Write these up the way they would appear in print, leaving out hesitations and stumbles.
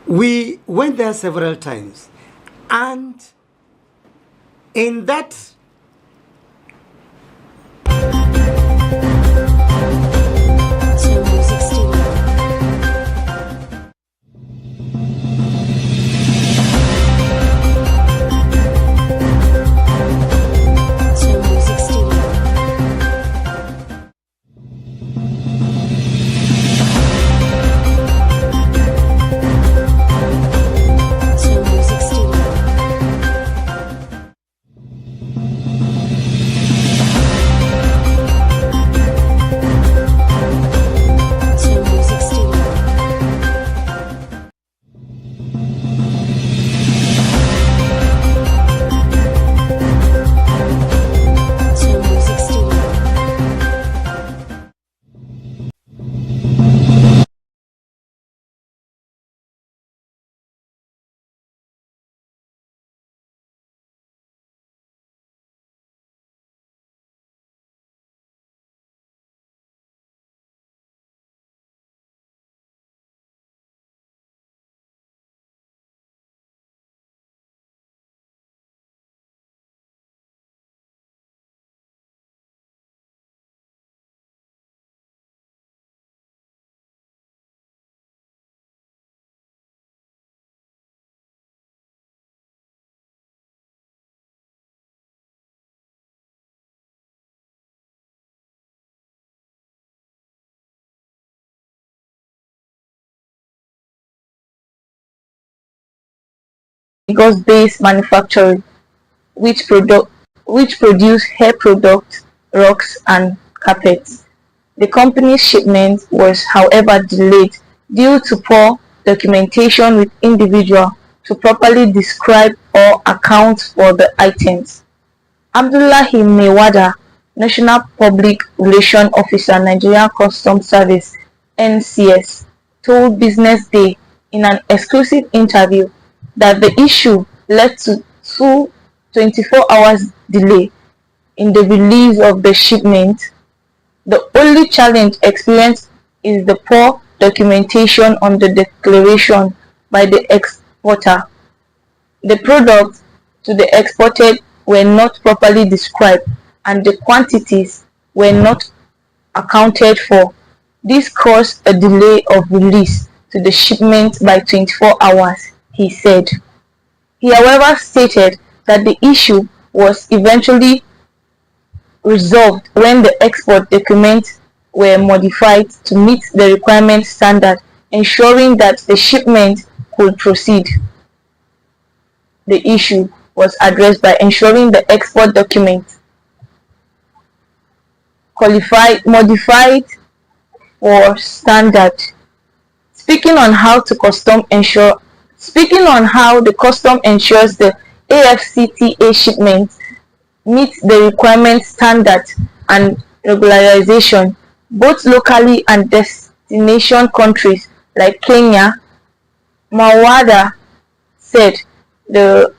We went there several times, and in that Lagos-based manufacturer which produce hair products, rugs and carpets. The company's shipment was however delayed due to poor documentation with individuals to properly describe or account for the items. Abdullahi Maiwada, National Public Relations Officer, Nigerian Customs Service (NCS), told Business Day in an exclusive interview that the issue led to two 24-hour delay in the release of the shipment. The only challenge experienced is the poor documentation on the declaration by the exporter. The products to be exported were not properly described and the quantities were not accounted for. This caused a delay of release to the shipment by 24 hours, he said. He however stated that the issue was eventually resolved when the export documents were modified to meet the requirement standard, ensuring that the shipment could proceed. The issue was addressed by ensuring the export documents modified for standard. Speaking on how the custom ensures the AfCFTA shipments meet the requirement standard and regularization, both locally and destination countries like Kenya, Maiwada said the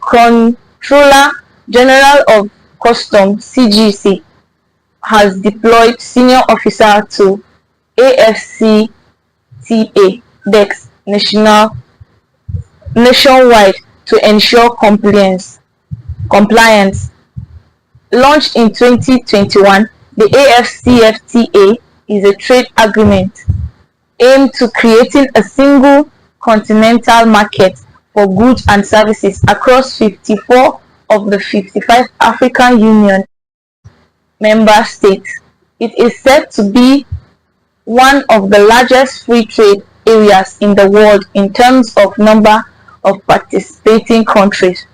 Controller General of Customs (CGC) has deployed senior officers to AfCFTA desks nationwide to ensure compliance. Launched in 2021, the AfCFTA is a trade agreement aimed to creating a single continental market for goods and services across 54 of the 55 African Union member states. It is said to be one of the largest free trade areas in the world in terms of number of participating countries.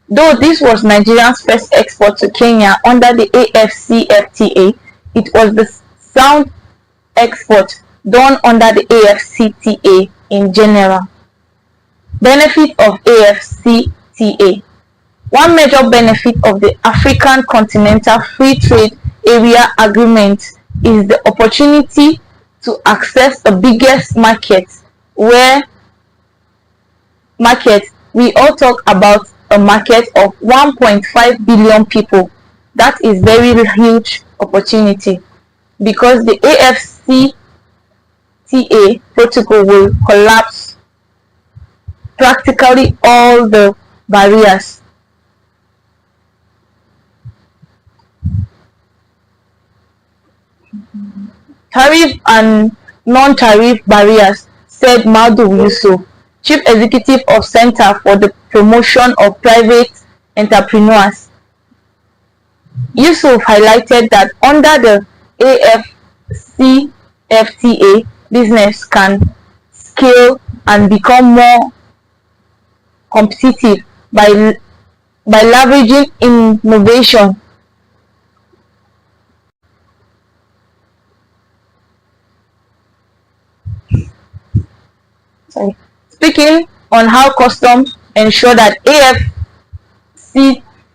Though this was Nigeria's first export to Kenya under the AfCFTA, it was the sound export done under the AfCFTA in general. Benefit of AfCFTA. One major benefit of the African Continental Free Trade Area Agreement is the opportunity to access the biggest market. We all talk about a market of 1.5 billion people. That is very huge opportunity. because the AfCFTA protocol will collapse practically all the barriers. Tariff and non-tariff barriers, said Maadu Yusuf, Chief Executive of Center for the Promotion of Private Entrepreneurs. Yusuf highlighted that under the AfCFTA, business can scale and become more competitive by leveraging innovation. Speaking on how customs ensure that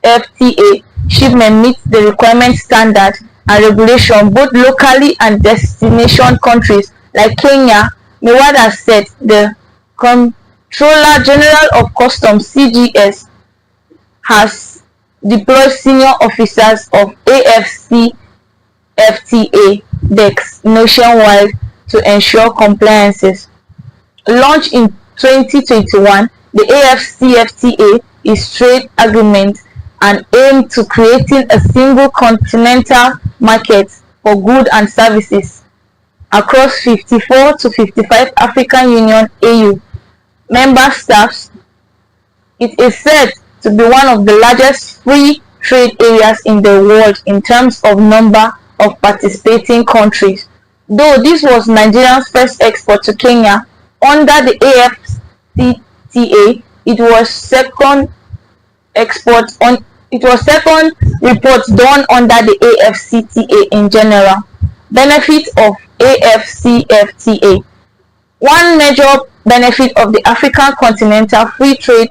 AfCFTA shipment meets the requirement standard and regulation both locally and destination countries like Kenya, Mewada said the Comptroller General of Customs (CGS) has deployed senior officers of AfCFTA desks nationwide to ensure compliance. Launched in 2021, the AfCFTA is trade agreement and aimed to creating a single continental market for goods and services across 54 to 55 African Union (AU) member states. It is said to be one of the largest free trade areas in the world in terms of number of participating countries. Though this was Nigeria's first export to Kenya under the AfCFTA, it was second report done under the AfCFTA in general. Benefits of AfCFTA. One major benefit of the African Continental Free Trade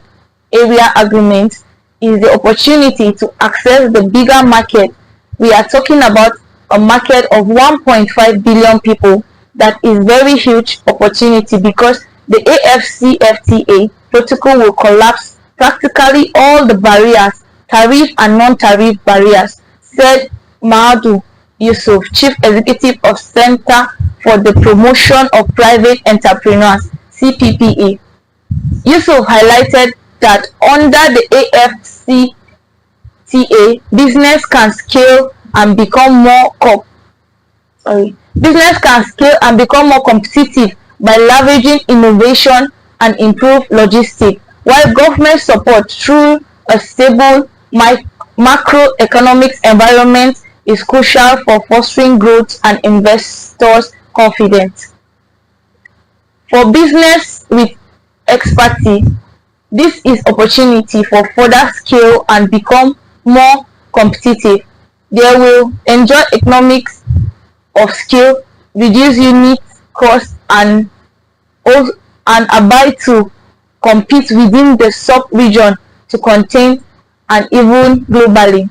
Area Agreement is the opportunity to access the bigger market. We are talking about a market of 1.5 billion people. That is very huge opportunity because the AfCFTA protocol will collapse practically all the barriers, tariff and non-tariff barriers, said Maadu Yusuf, Chief Executive of Center for the Promotion of Private Entrepreneurs (CPPE). Yusuf highlighted that under the AfCFTA, business can scale and become more competitive by leveraging innovation and improved logistics, while government support through a stable macroeconomic environment is crucial for fostering growth and investors' confidence. For business with expertise, this is opportunity for further scale and become more competitive. They will enjoy economics of scale, reduce unit costs, and ability to compete within the sub-region to contain and even globally.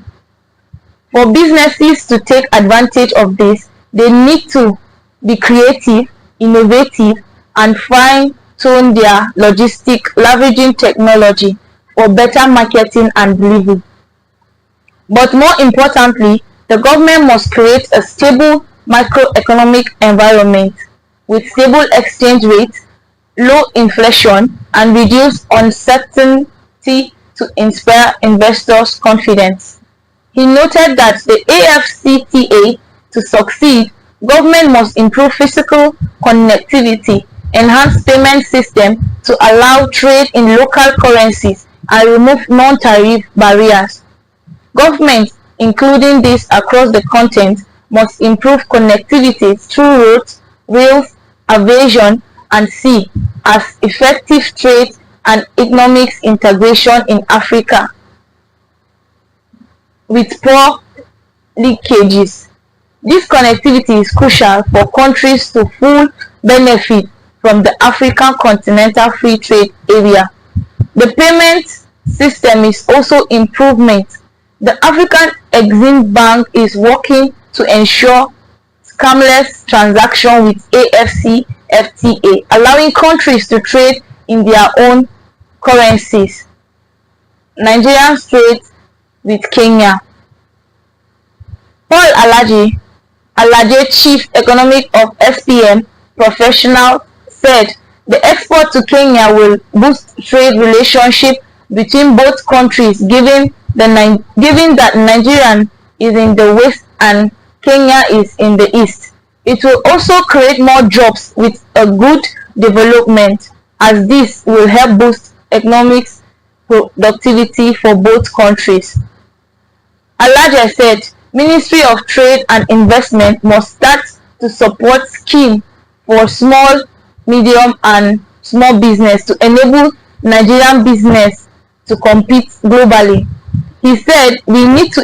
For businesses to take advantage of this, they need to be creative, innovative, and fine-tune their logistics, leveraging technology for better marketing and delivery. But more importantly, the government must create a stable macroeconomic environment with stable exchange rates, low inflation, and reduced uncertainty to inspire investors' confidence. He noted that the AfCFTA to succeed, government must improve physical connectivity, enhance payment systems to allow trade in local currencies, and remove non-tariff barriers. Governments, including these across the continent, must improve connectivity through roads, rails, aviation, and sea as effective trade and economic integration in Africa with poor leakages. This connectivity is crucial for countries to full benefit from the African Continental Free Trade Area. The payment system is also improvement. The African Exim Bank is working to ensure scamless transactions with AfCFTA, allowing countries to trade in their own currencies. Nigerian trade with Kenya. Paul Alaji, Alaje, chief economic of SPM Professional, said the export to Kenya will boost trade relationship between both countries, given that Nigeria is in the west and Kenya is in the east. It will also create more jobs with a good development, as this will help boost economic productivity for both countries. Alhaji said Ministry of Trade and Investment must start to support scheme for small, medium and small business to enable Nigerian business to compete globally. He said we need to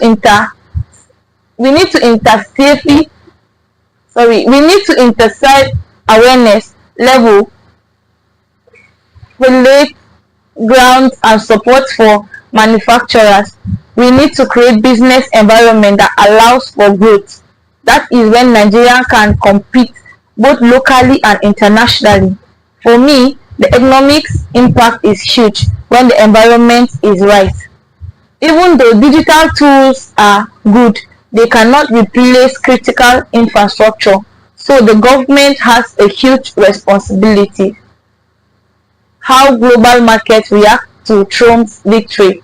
intersect awareness level, relate grounds and support for manufacturers. We need to create business environment that allows for growth. That is when Nigeria can compete both locally and internationally. For me, the economics impact is huge when the environment is right. Even though digital tools are good, they cannot replace critical infrastructure, so the government has a huge responsibility. How global markets react to Trump's victory.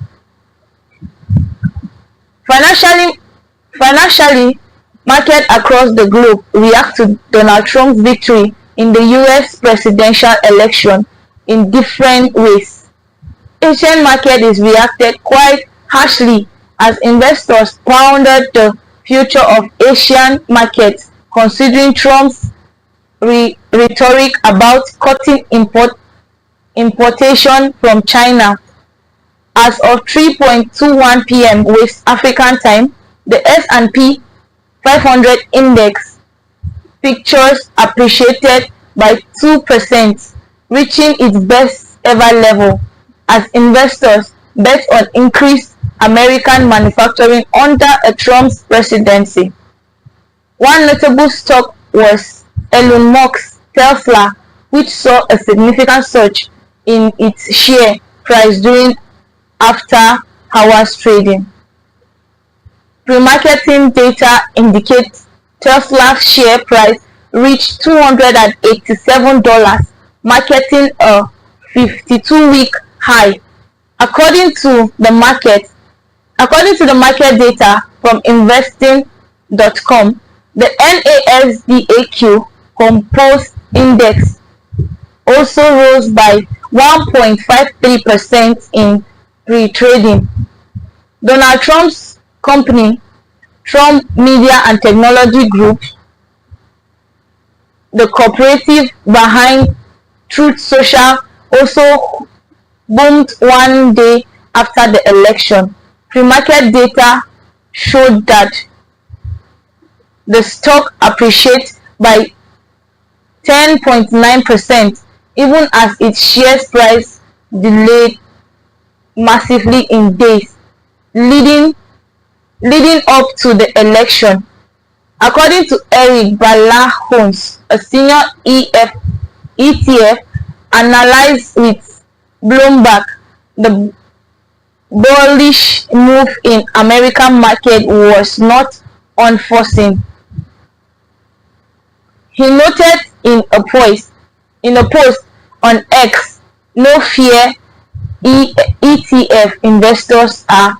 Financially, markets across the globe react to Donald Trump's victory in the US presidential election in different ways. Asian market is reacted quite harshly as investors pounded the future of Asian markets, considering Trump's rhetoric about cutting importation from China. As of 3:21 p.m. West African time, the S&P 500 index futures appreciated by 2%, reaching its best ever level as investors bet on increased American manufacturing under a Trump's presidency. One notable stock was Elon Musk's Tesla, which saw a significant surge in its share price during after-hours trading. Pre-marketing data indicates Tesla's share price reached $287, marking a 52-week high. According to the market data from investing.com, the NASDAQ Composite Index also rose by 1.53% in pre-trading. Donald Trump's company, Trump Media and Technology Group, the cooperative behind Truth Social, also boomed one day after the election. Pre-market data showed that the stock appreciated by 10.9%, even as its share price delayed massively in days leading up to the election. According to Eric Balahones, a senior ETF analyst with Bloomberg, the bullish move in American market was not unforeseen. He noted in a post on X, "No fear, ETF investors are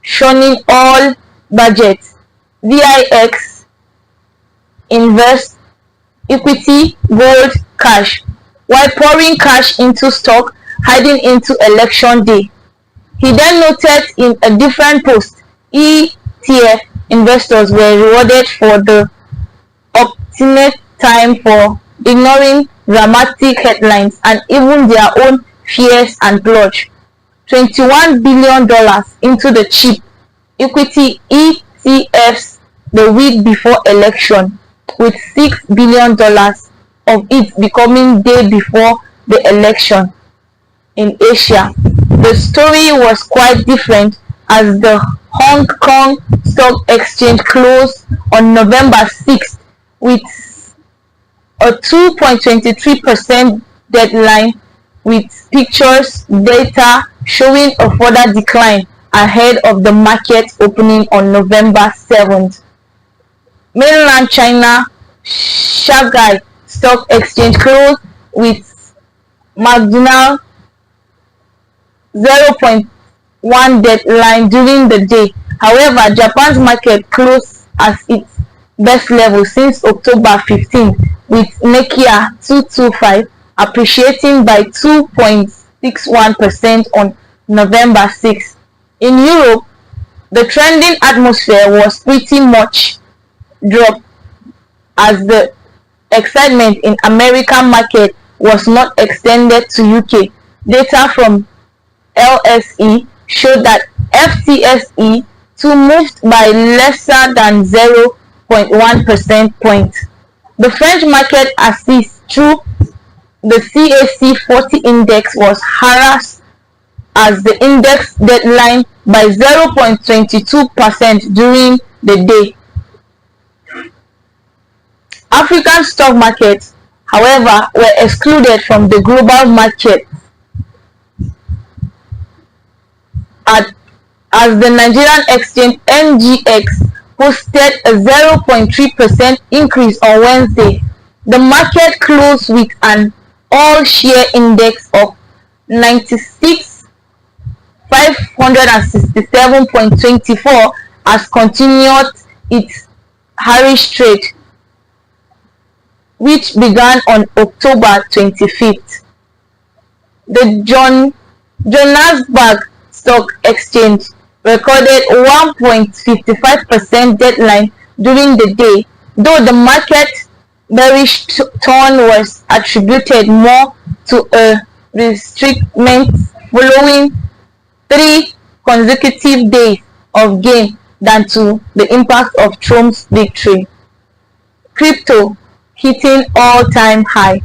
shunning all budgets. VIX invest equity, gold, cash, while pouring cash into stock heading into election day." He then noted in a different post, ETF investors were rewarded for the obstinate time for ignoring dramatic headlines and even their own fears and plunge $21 billion into the cheap equity ETFs the week before election, with $6 billion of it becoming day before the election. In Asia, the story was quite different as the Hong Kong Stock Exchange closed on November 6th with a 2.23% deadline, with pictures data showing a further decline ahead of the market opening on November 7th. Mainland China Shanghai Stock Exchange closed with marginal 0.1 deadline during the day. However, Japan's market closed at its best level since October 15, with Nikkei 225 appreciating by 2.61% on November 6. In Europe, the trading atmosphere was pretty much dropped as the excitement in American market was not extended to UK. Data from LSE showed that FTSE 2 moved by lesser than 0.1 percent point. The French market assist through the CAC 40 index was harassed as the index deadline by 0.22% during the day. African stock markets, however, were excluded from the global market as the Nigerian exchange NGX posted a 0.3% increase on Wednesday. The market closed with an all-share index of 96,567.24 as continued its harish trade, which began on October 25th. The Johannesburg Stock Exchange recorded 1.55% deadline during the day, though the market bearish tone was attributed more to a restriction following 3 consecutive days of gain than to the impact of Trump's victory. Crypto hitting all-time high.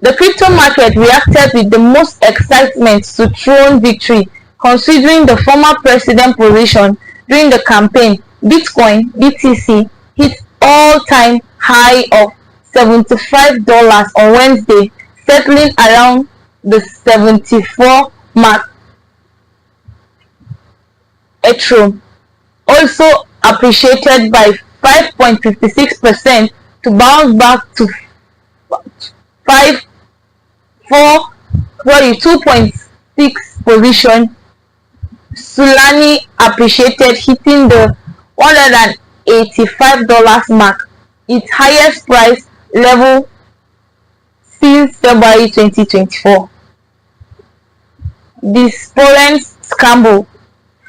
The crypto market reacted with the most excitement to Trump's victory, considering the former president's position during the campaign. Bitcoin (BTC) hit all-time high of $75 on Wednesday, settling around the 74 mark. Ethereum also appreciated by 5.56% to bounce back to 2.6 position. Solana appreciated, hitting the $185 mark, its highest price level since February 2024. The spoiling scramble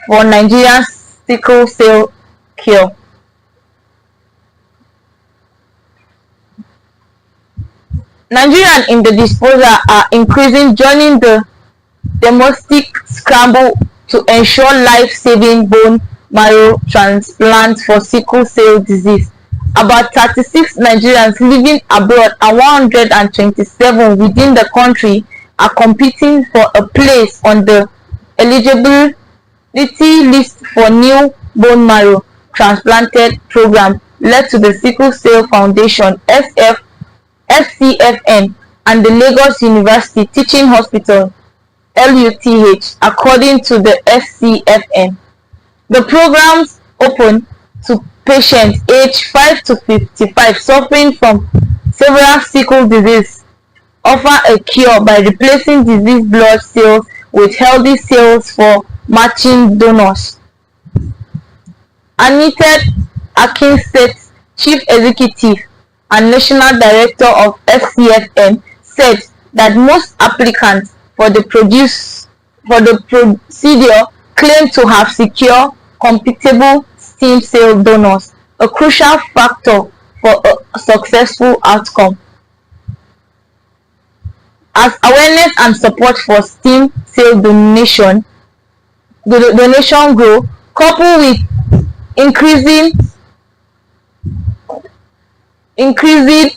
for Nigeria's sickle cell cure. Nigerians in the diaspora are increasingly joining the domestic scramble to ensure life-saving bone marrow transplants for sickle cell disease. About 36 Nigerians living abroad and 127 within the country are competing for a place on the eligibility list for new bone marrow transplanted program led to the Sickle Cell Foundation (SCFN) and the Lagos University Teaching Hospital (LUTH), according to the SCFN. The programs open to patients aged 5 to 55 suffering from several sickle disease, offer a cure by replacing diseased blood cells with healthy cells for matching donors. Anita Akinsett, Chief Executive and National Director of SCFN, said that most applicants for the procedure claim to have secured compatible stem cell donors, a crucial factor for a successful outcome. As awareness and support for stem cell donation grow, coupled with increasing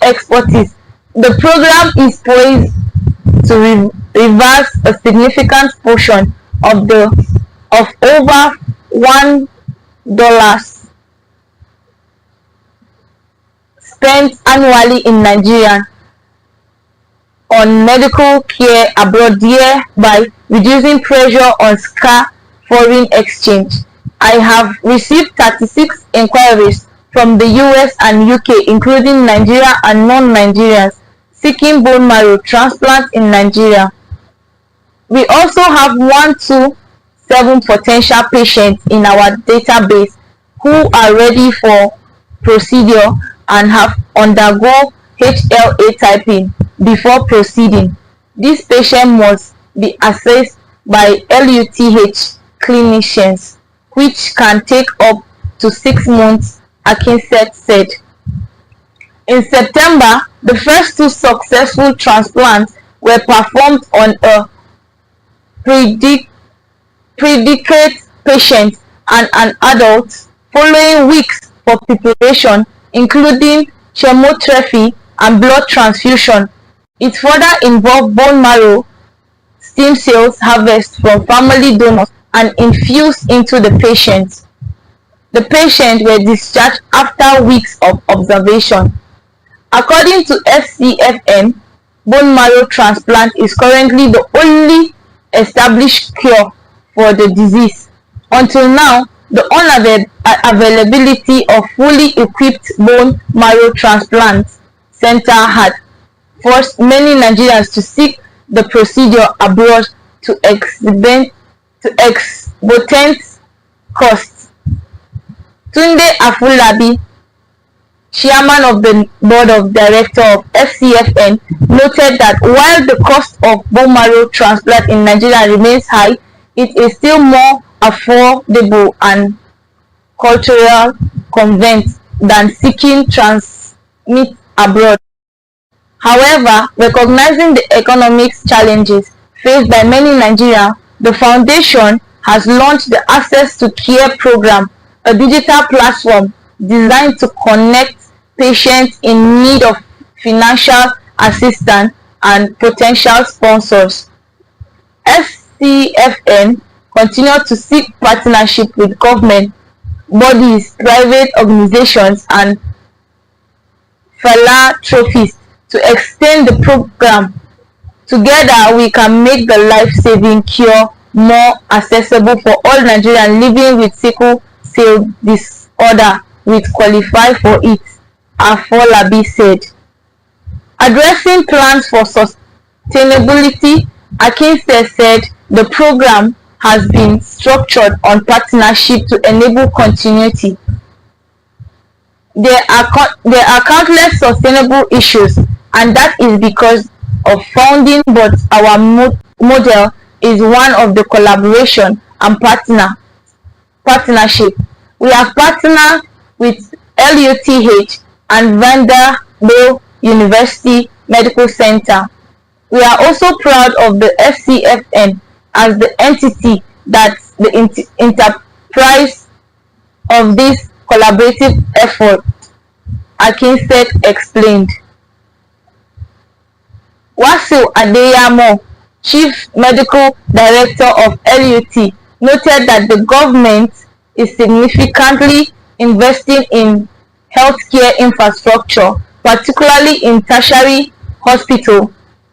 expertise, the program is poised to reverse a significant portion of over $1 spent annually in Nigeria on medical care abroad, thereby reducing pressure on scarce foreign exchange. I have received 36 inquiries from the US and UK, including Nigeria and non-Nigerians, seeking bone marrow transplant in Nigeria. We also have 127 potential patients in our database who are ready for procedure and have undergo HLA typing before proceeding. This patient must be assessed by LUTH clinicians, which can take up to 6 months, Akinset said. In September, the first 2 successful transplants were performed on a predicate patient and an adult following weeks for preparation, including chemotherapy and blood transfusion. It further involved bone marrow stem cells harvested from family donors and infused into the patient. The patients were discharged after weeks of observation. According to FCFN, bone marrow transplant is currently the only established cure for the disease. Until now, the unavailability of fully equipped bone marrow transplant center had forced many Nigerians to seek the procedure abroad to exorbitant costs. Tunde Afolabi, chairman of the board of directors of FCFN, noted that while the cost of bone marrow transplant in Nigeria remains high, it is still more affordable and cultural convenient than seeking transmit abroad. However, recognizing the economic challenges faced by many Nigerians, the foundation has launched the Access to Care program, a digital platform designed to connect patients in need of financial assistance and potential sponsors. FCFN continues to seek partnership with government bodies, private organizations, and philanthropists to extend the program. Together, we can make the life-saving cure more accessible for all Nigerians living with sickle cell disorder which qualify for it, Afolabi said. Addressing plans for sustainability, Akinse said the program has been structured on partnership to enable continuity. There are countless sustainable issues, and that is because of funding, but our model is one of the collaboration and partnership. We have partnered with LUTH and Vanderbilt University Medical Center. We are also proud of the FCFN as the entity that's the enterprise of this collaborative effort, Akinset explained. Wasil Adeyamo, Chief Medical Director of LUT, noted that the government is significantly investing in healthcare infrastructure, particularly in tertiary hospitals,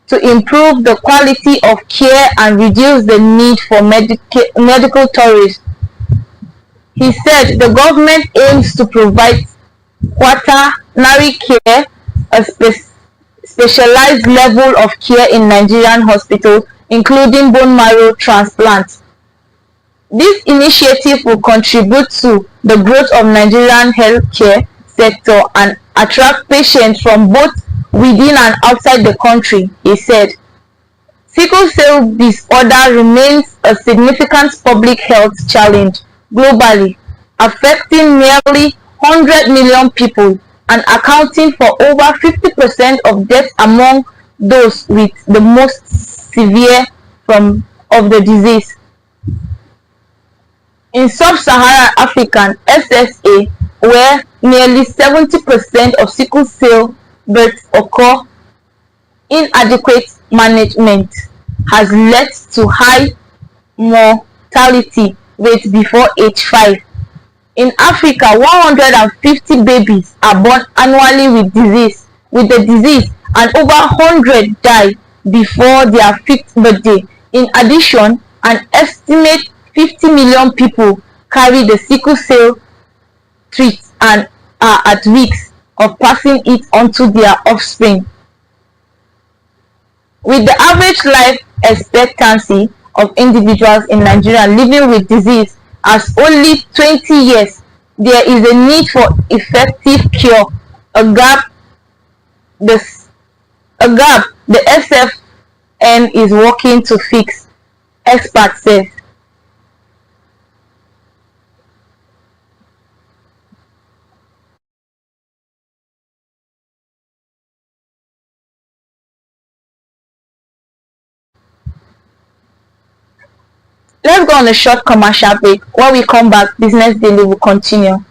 to improve the quality of care and reduce the need for medical tourism. He said the government aims to provide quaternary care, a specialized level of care in Nigerian hospitals, including bone marrow transplant. This initiative will contribute to the growth of Nigerian healthcare sector and attract patients from both within and outside the country, he said. Sickle cell disorder remains a significant public health challenge globally, affecting nearly 100 million people and accounting for over 50% of deaths among those with the most severe form of the disease. In sub-Saharan Africa (SSA), where nearly 70% of sickle cell births occur, inadequate management has led to high mortality rates before age 5. In Africa, 150 babies are born annually with the disease, and over 100 die before their 5th birthday. In addition, an estimated 50 million people carry the sickle cell trait, and are at risk of passing it on to their offspring. With the average life expectancy of individuals in Nigeria living with disease as only 20 years, there is a need for effective cure, a gap the, the SFN is working to fix, experts say. Let's go on a short commercial break. When we come back, Business Daily will continue.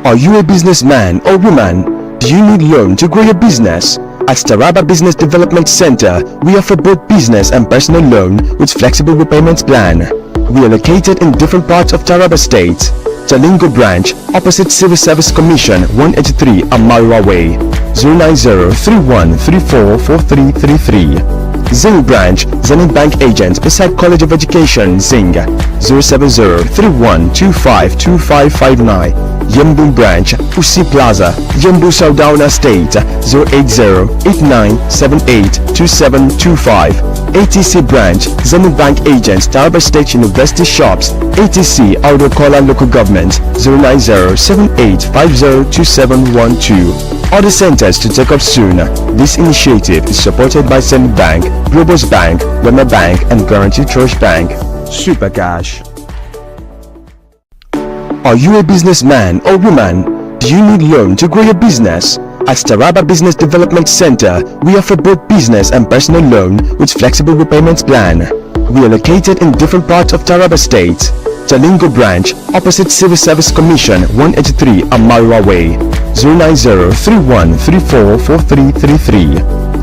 Are you a businessman or woman? Do you need loan to grow your business? At TARABA Business Development Center, we offer both business and personal loan with flexible repayment plan. We are located in different parts of Taraba State. Jalingo branch, opposite Civil Service Commission, 183 Amarua Way, 090-3134-4333. Zing branch, Zenith Bank agent beside College of Education, Zing, 070-3125-2559. Yembu branch, Usi Plaza, Yembu Saudauna State, 080-8978-2725. ATC branch, Zenith Bank agents, Taraba State University shops, ATC, Audokola local government, 090-7850-2712. Other centers to take up soon. This initiative is supported by Zenith Bank, Globus Bank, Wema Bank, and Guarantee Trust Bank. Super Cash. Are you a businessman or woman? Do you need loan to grow your business? At TARABA Business Development Center, we offer both business and personal loan with flexible repayment plan. We are located in different parts of Taraba State. Jalingo branch, opposite Civil Service Commission, 183 Amarua Way, 090-3134-4333.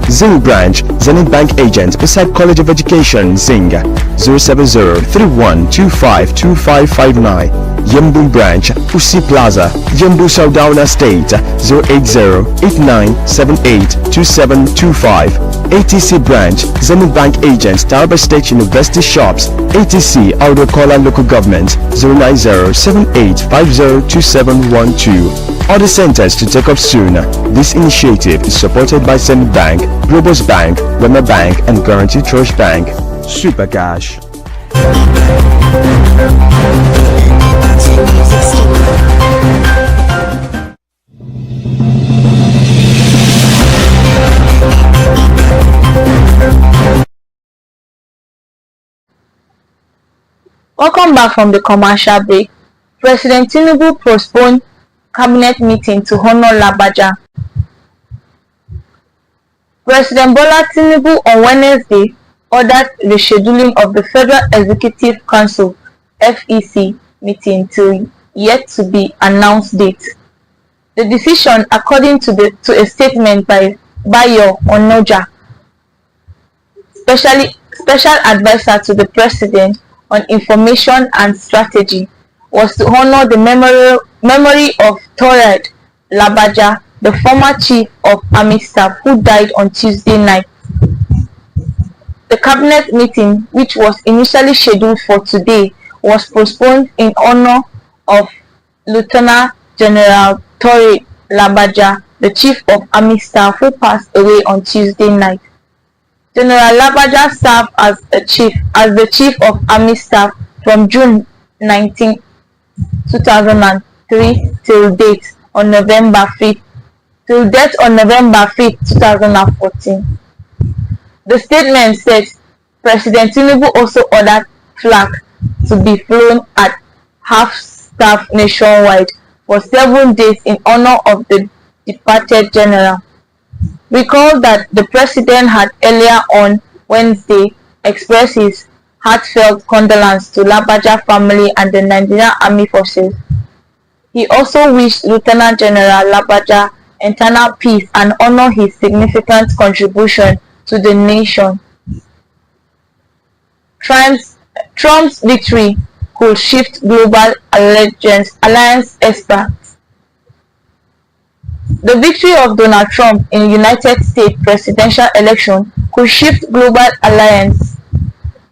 Zing branch, Zenith Bank agent beside College of Education, Zing, 070-3125-2559. Yembu branch, Usi Plaza, Yembu Saudauna State, 080-8978-2725. ATC branch, Zenith Bank agents, Taraba State University shops, ATC, Audokola local government, 090-7850-2712. Other centers to take up soon. This initiative is supported by Zenith Bank, Globus Bank, Wema Bank, and Guarantee Trust Bank. Super Cash. Welcome back from the commercial break. President Tinubu postponed cabinet meeting to honor Labaja. President Bola Tinubu on Wednesday ordered rescheduling of the Federal Executive Council (FEC) meeting to yet to be announced date. The decision, according to a statement by Bayo Onoja, special advisor to the President on Information and Strategy, was to honor the memory of Torred Labaja, the former Chief of Army Staff who died on Tuesday night. The cabinet meeting, which was initially scheduled for today, was postponed in honor of Lieutenant General Torred Labaja, the Chief of Army Staff who passed away on Tuesday night. General Labaja served as the Chief of Army Staff from June 19, 2003 till death on November 5, 2014. The statement says President Tinubu also ordered flag to be flown at half-staff nationwide for 7 days in honor of the departed general. Recall that the president had earlier on Wednesday expressed his heartfelt condolences to Labaja family and the Nigerian Armed Forces. He also wished Lieutenant General Labaja eternal peace and honored his significant contribution to the nation. Trump's victory could shift global alliance experts. The victory of Donald Trump in the United States presidential election could shift global alliance,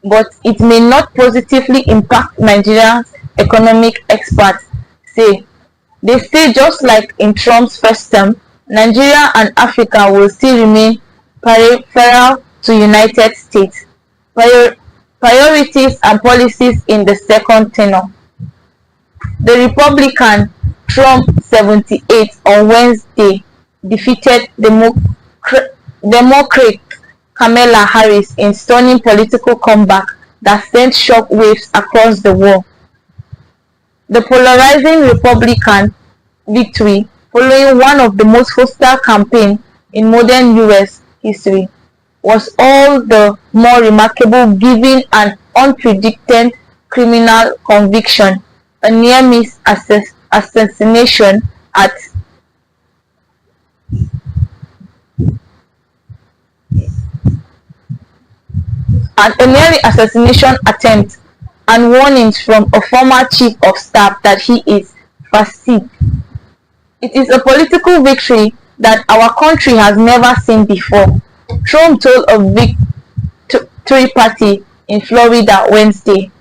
but it may not positively impact Nigeria's economic experts say. They say just like in Trump's first term, Nigeria and Africa will still remain peripheral to United States priorities and policies in the second tenure. The Republican Trump 78 on Wednesday defeated Democrat Kamala Harris in stunning political comeback that sent shock waves across the world. The polarizing Republican victory, following one of the most hostile campaigns in modern U.S. history, was all the more remarkable given an unpredicted criminal conviction, a near-miss assassination attempt, and warnings from a former chief of staff that he is fatigued. It is a political victory that our country has never seen before, Trump told a victory party in Florida Wednesday.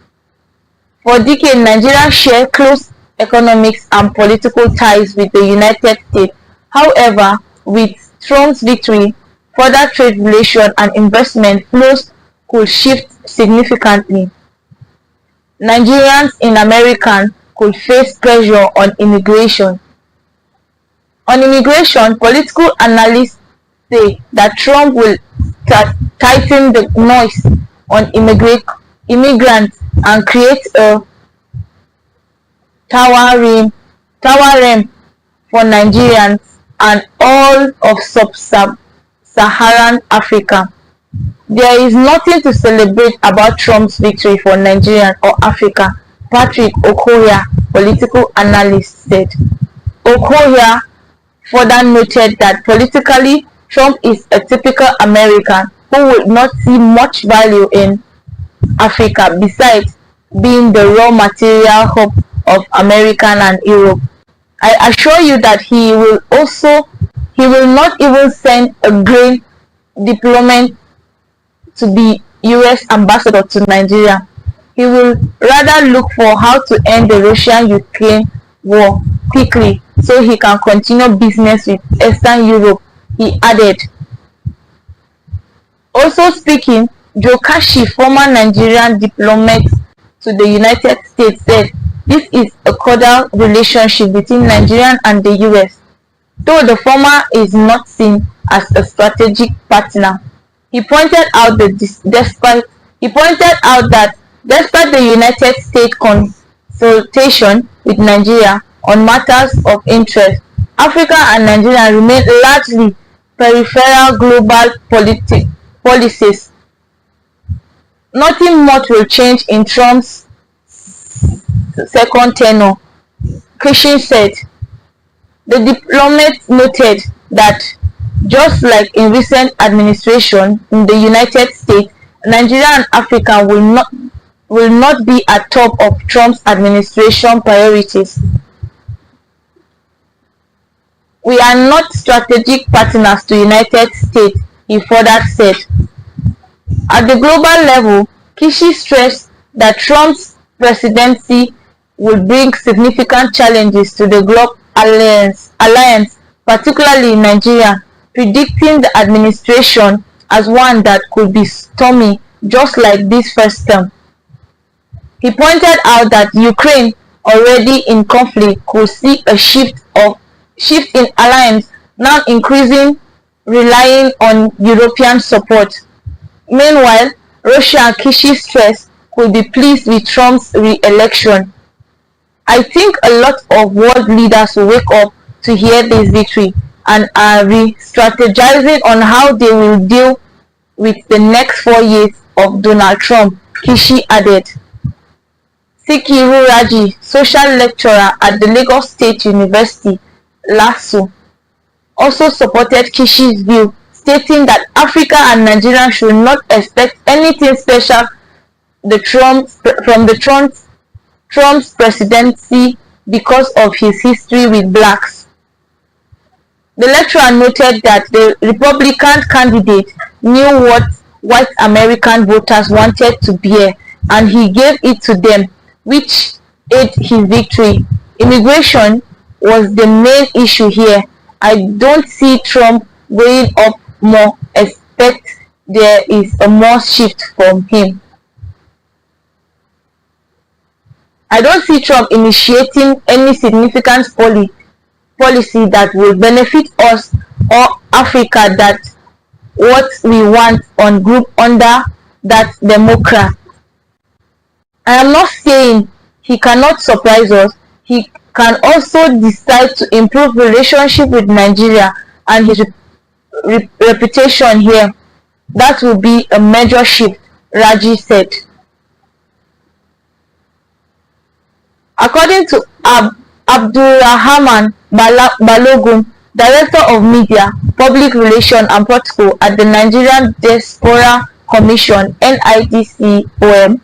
For decades, Nigeria shared close economic and political ties with the United States. However, with Trump's victory, further trade relations and investment flows could shift significantly. Nigerians in America could face pressure on immigration. On immigration, political analysts say that Trump will tighten the noise on immigrants and create a tower realm for Nigerians and all of sub-Saharan Africa. There is nothing to celebrate about Trump's victory for Nigeria or Africa, Patrick Okoya, political analyst, said. Okoya further noted that politically, Trump is a typical American who would not see much value in Africa besides being the raw material hub of America and Europe. I assure you that he will not even send a grain diplomat to be US ambassador to Nigeria. He will rather look for how to end the Russian-Ukraine war quickly so he can continue business with Eastern Europe, he added. Also speaking, Joe Kashi, former Nigerian diplomat to the United States, said this is a cordial relationship between Nigeria and the US, though the former is not seen as a strategic partner. He pointed out that despite the United States consultation with Nigeria on matters of interest, Africa and Nigeria remain largely peripheral global policies. Nothing much will change in Trump's second tenure, Kishin said. The diplomat noted that just like in recent administration in the United States, Nigeria and Africa will not be at top of Trump's administration priorities. We are not strategic partners to the United States, he further said. At the global level, Kishi stressed that Trump's presidency will bring significant challenges to the global alliance, particularly in Nigeria, predicting the administration as one that could be stormy just like this first term. He pointed out that Ukraine, already in conflict, could see a shift in alliance, now increasing relying on European support. Meanwhile, Russia and Kishi stressed could be pleased with Trump's re-election. I think a lot of world leaders will wake up to hear this victory, and are re-strategizing on how they will deal with the next 4 years of Donald Trump, Kishi added. Sikiru Raji, social lecturer at the Lagos State University, LASU, also supported Kishi's view, stating that Africa and Nigeria should not expect anything special from Trump's presidency because of his history with blacks. The lecturer noted that the Republican candidate knew what white American voters wanted to bear, and he gave it to them, which aided his victory. Immigration was the main issue here. I don't see Trump going up more, expect there is a more shift from him. I don't see Trump initiating any significant policy that will benefit us or Africa, that what we want on group under that Democrat. I am not saying he cannot surprise us. He can also decide to improve relationship with Nigeria and his reputation here. That will be a major shift, Raji said. According to Abdulrahman Balogun, Director of Media, Public Relations and Protocol at the Nigerian Diaspora Commission (NIDCOM),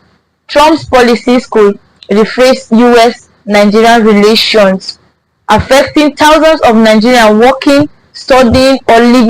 Trump's policies could rephrase US-Nigerian relations, affecting thousands of Nigerians working, studying, or living